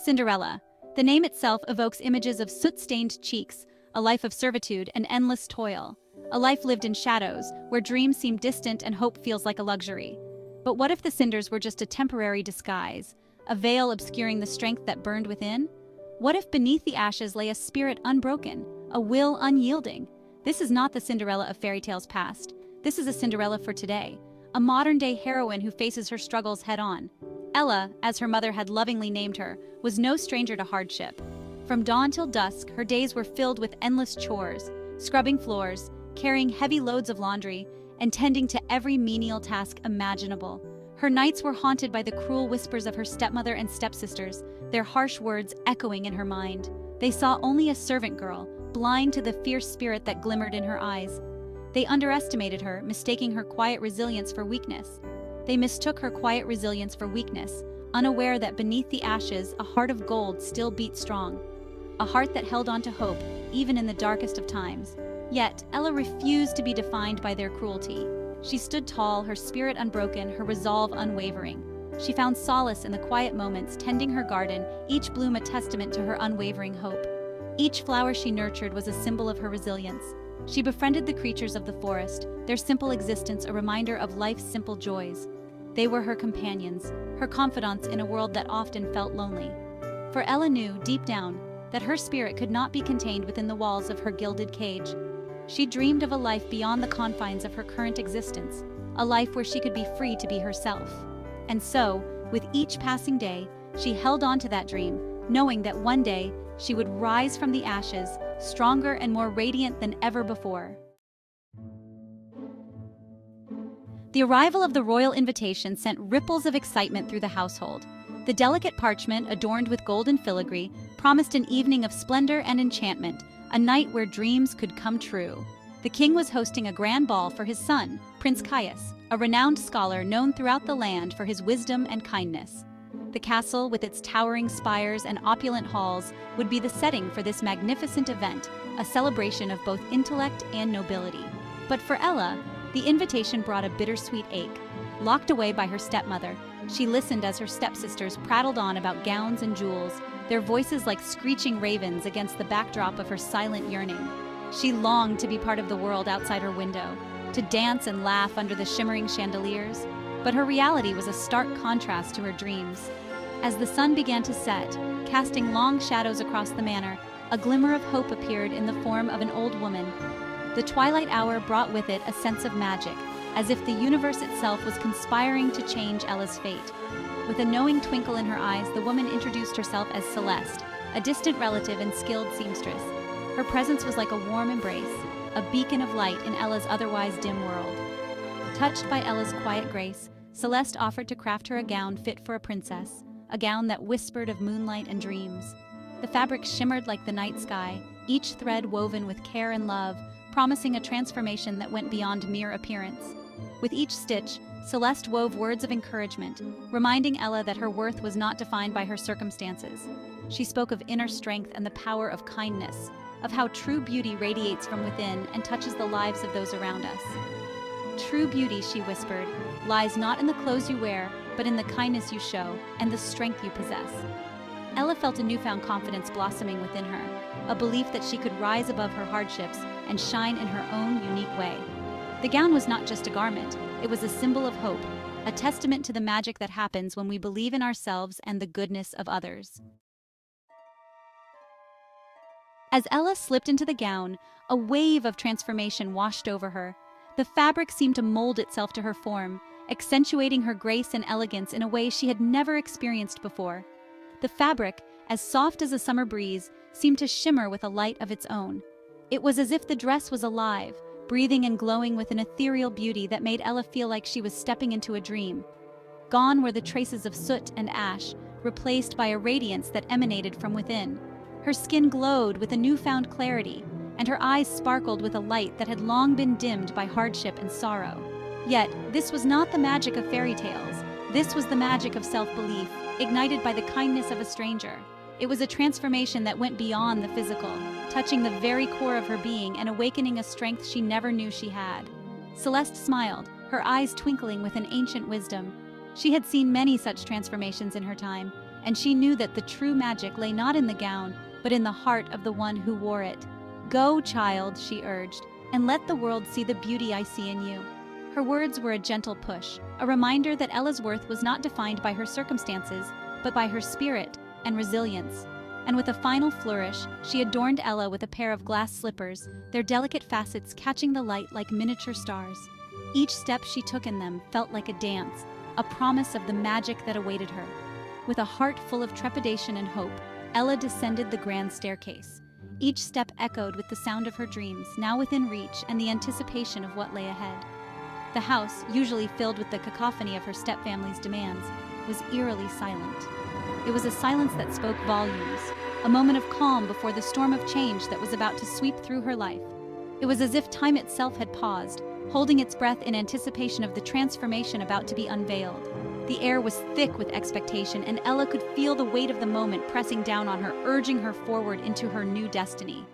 Cinderella. The name itself evokes images of soot-stained cheeks, a life of servitude and endless toil. A life lived in shadows, where dreams seem distant and hope feels like a luxury. But what if the cinders were just a temporary disguise, a veil obscuring the strength that burned within? What if beneath the ashes lay a spirit unbroken, a will unyielding? This is not the Cinderella of fairy tales past. This is a Cinderella for today, a modern-day heroine who faces her struggles head-on. Ella, as her mother had lovingly named her, was no stranger to hardship. From dawn till dusk, her days were filled with endless chores, scrubbing floors, carrying heavy loads of laundry, and tending to every menial task imaginable. Her nights were haunted by the cruel whispers of her stepmother and stepsisters, their harsh words echoing in her mind. They saw only a servant girl, blind to the fierce spirit that glimmered in her eyes. They underestimated her, mistaking her quiet resilience for weakness. They mistook her quiet resilience for weakness, unaware that beneath the ashes, a heart of gold still beat strong. A heart that held on to hope, even in the darkest of times. Yet, Ella refused to be defined by their cruelty. She stood tall, her spirit unbroken, her resolve unwavering. She found solace in the quiet moments, tending her garden, each bloom a testament to her unwavering hope. Each flower she nurtured was a symbol of her resilience. She befriended the creatures of the forest, their simple existence a reminder of life's simple joys. They were her companions, her confidants in a world that often felt lonely. For Ella knew, deep down, that her spirit could not be contained within the walls of her gilded cage. She dreamed of a life beyond the confines of her current existence, a life where she could be free to be herself. And so, with each passing day, she held on to that dream, knowing that one day she would rise from the ashes, stronger and more radiant than ever before. The arrival of the royal invitation sent ripples of excitement through the household. The delicate parchment, adorned with golden filigree, promised an evening of splendor and enchantment, a night where dreams could come true. The king was hosting a grand ball for his son, Prince Caius, a renowned scholar known throughout the land for his wisdom and kindness. The castle, with its towering spires and opulent halls, would be the setting for this magnificent event, a celebration of both intellect and nobility. But for Ella, the invitation brought a bittersweet ache. Locked away by her stepmother, she listened as her stepsisters prattled on about gowns and jewels, their voices like screeching ravens against the backdrop of her silent yearning. She longed to be part of the world outside her window, to dance and laugh under the shimmering chandeliers, but her reality was a stark contrast to her dreams. As the sun began to set, casting long shadows across the manor, a glimmer of hope appeared in the form of an old woman. The twilight hour brought with it a sense of magic, as if the universe itself was conspiring to change Ella's fate. With a knowing twinkle in her eyes, the woman introduced herself as Celeste, a distant relative and skilled seamstress. Her presence was like a warm embrace, a beacon of light in Ella's otherwise dim world. Touched by Ella's quiet grace, Celeste offered to craft her a gown fit for a princess, a gown that whispered of moonlight and dreams. The fabric shimmered like the night sky, each thread woven with care and love, promising a transformation that went beyond mere appearance. With each stitch, Celeste wove words of encouragement, reminding Ella that her worth was not defined by her circumstances. She spoke of inner strength and the power of kindness, of how true beauty radiates from within and touches the lives of those around us. True beauty, she whispered, lies not in the clothes you wear, but in the kindness you show and the strength you possess. Ella felt a newfound confidence blossoming within her, a belief that she could rise above her hardships and shine in her own unique way. The gown was not just a garment, it was a symbol of hope, a testament to the magic that happens when we believe in ourselves and the goodness of others. As Ella slipped into the gown, a wave of transformation washed over her. The fabric seemed to mold itself to her form, accentuating her grace and elegance in a way she had never experienced before. The fabric, as soft as a summer breeze, seemed to shimmer with a light of its own. It was as if the dress was alive, breathing and glowing with an ethereal beauty that made Ella feel like she was stepping into a dream. Gone were the traces of soot and ash, replaced by a radiance that emanated from within. Her skin glowed with a newfound clarity, and her eyes sparkled with a light that had long been dimmed by hardship and sorrow. Yet, this was not the magic of fairy tales. This was the magic of self-belief, ignited by the kindness of a stranger. It was a transformation that went beyond the physical, touching the very core of her being and awakening a strength she never knew she had. Celeste smiled, her eyes twinkling with an ancient wisdom. She had seen many such transformations in her time, and she knew that the true magic lay not in the gown, but in the heart of the one who wore it. "Go, child," she urged, "and let the world see the beauty I see in you." Her words were a gentle push, a reminder that Ella's worth was not defined by her circumstances, but by her spirit and resilience. And with a final flourish, she adorned Ella with a pair of glass slippers, their delicate facets catching the light like miniature stars. Each step she took in them felt like a dance, a promise of the magic that awaited her. With a heart full of trepidation and hope, Ella descended the grand staircase. Each step echoed with the sound of her dreams, now within reach, and the anticipation of what lay ahead. The house, usually filled with the cacophony of her stepfamily's demands, was eerily silent. It was a silence that spoke volumes, a moment of calm before the storm of change that was about to sweep through her life. It was as if time itself had paused, holding its breath in anticipation of the transformation about to be unveiled. The air was thick with expectation, and Ella could feel the weight of the moment pressing down on her, urging her forward into her new destiny.